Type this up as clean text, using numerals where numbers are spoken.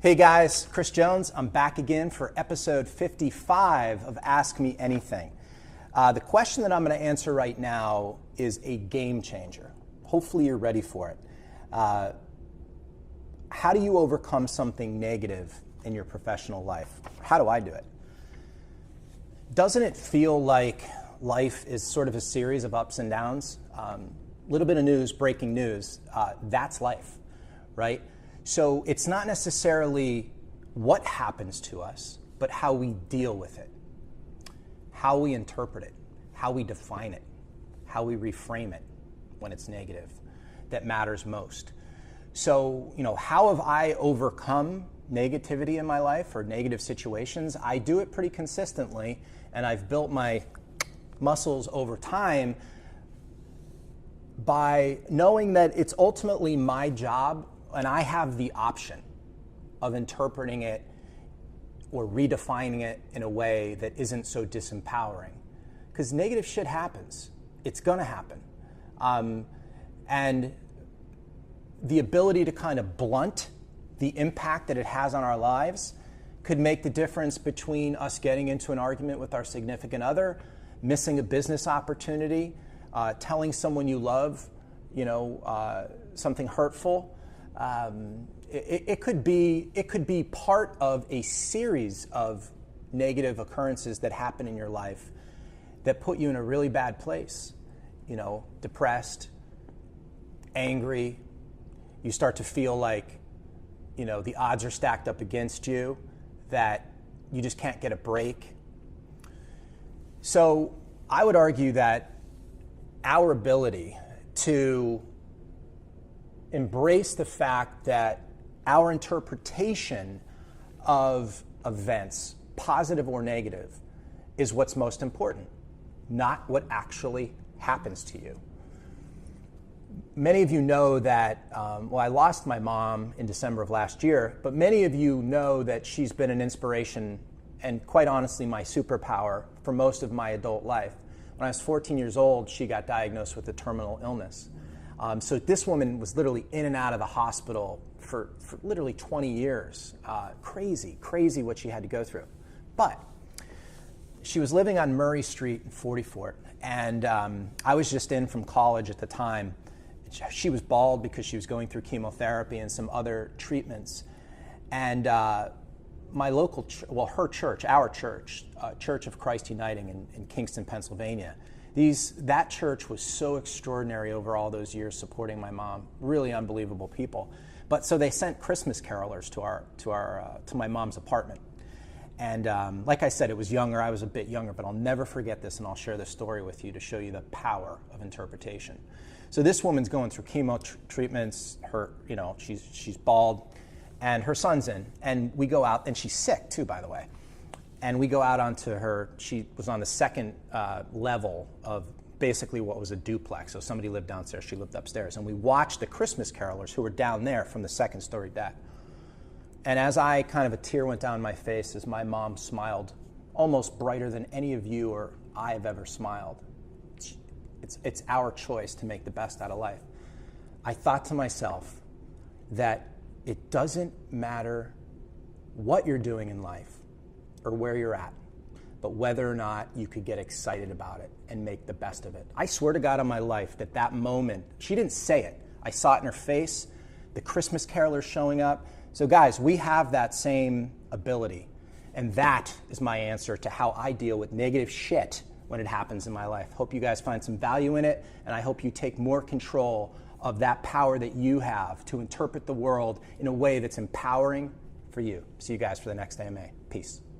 Hey guys, Kris Jones. I'm back again for episode 55 of Ask Me Anything. The question that I'm going to answer right now is a game changer. Hopefully you're ready for it. How do you overcome something negative in your professional life? How do I do it? Doesn't it feel like life is sort of a series of ups and downs? Little bit of news, breaking news, that's life, right? So it's not necessarily what happens to us, but how we deal with it, how we interpret it, how we define it, how we reframe it when it's negative, that matters most. So, how have I overcome negativity in my life or negative situations? I do it pretty consistently, and I've built my muscles over time by knowing that it's ultimately my job, and I have the option of interpreting it or redefining it in a way that isn't so disempowering. Because negative shit happens. It's going to happen. And the ability to kind of blunt the impact that it has on our lives could make the difference between us getting into an argument with our significant other, missing a business opportunity, telling someone you love, something hurtful. It could be part of a series of negative occurrences that happen in your life that put you in a really bad place. Depressed, angry. You start to feel like, the odds are stacked up against you, that you just can't get a break. So I would argue that our ability to embrace the fact that our interpretation of events, positive or negative, is what's most important, not what actually happens to you. Many of you know that, I lost my mom in December of last year, but many of you know that she's been an inspiration and, quite honestly, my superpower for most of my adult life. When I was 14 years old, she got diagnosed with a terminal illness. So this woman was literally in and out of the hospital for literally 20 years. Crazy what she had to go through. But she was living on Murray Street in 40 Fort, and I was just in from college at the time. She was bald because she was going through chemotherapy and some other treatments. And my local, her church, our church, Church of Christ Uniting in Kingston, Pennsylvania, that church was so extraordinary over all those years supporting my mom. Really unbelievable people. But so they sent Christmas carolers to my mom's apartment. And like I said, it was younger. I was a bit younger, but I'll never forget this, and I'll share this story with you to show you the power of interpretation. So this woman's going through chemo treatments. She's bald, and her son's in. And we go out, and she's sick too, by the way. And we go out onto her. She was on the second level of basically what was a duplex. So somebody lived downstairs, she lived upstairs. And we watched the Christmas carolers who were down there from the second story deck. And as a tear went down my face as my mom smiled, almost brighter than any of you or I have ever smiled. It's our choice to make the best out of life. I thought to myself that it doesn't matter what you're doing in life or where you're at, but whether or not you could get excited about it and make the best of it. I swear to God on my life that moment, she didn't say it. I saw it in her face, the Christmas carolers showing up. So guys, we have that same ability. And that is my answer to how I deal with negative shit when it happens in my life. Hope you guys find some value in it, and I hope you take more control of that power that you have to interpret the world in a way that's empowering for you. See you guys for the next AMA. Peace.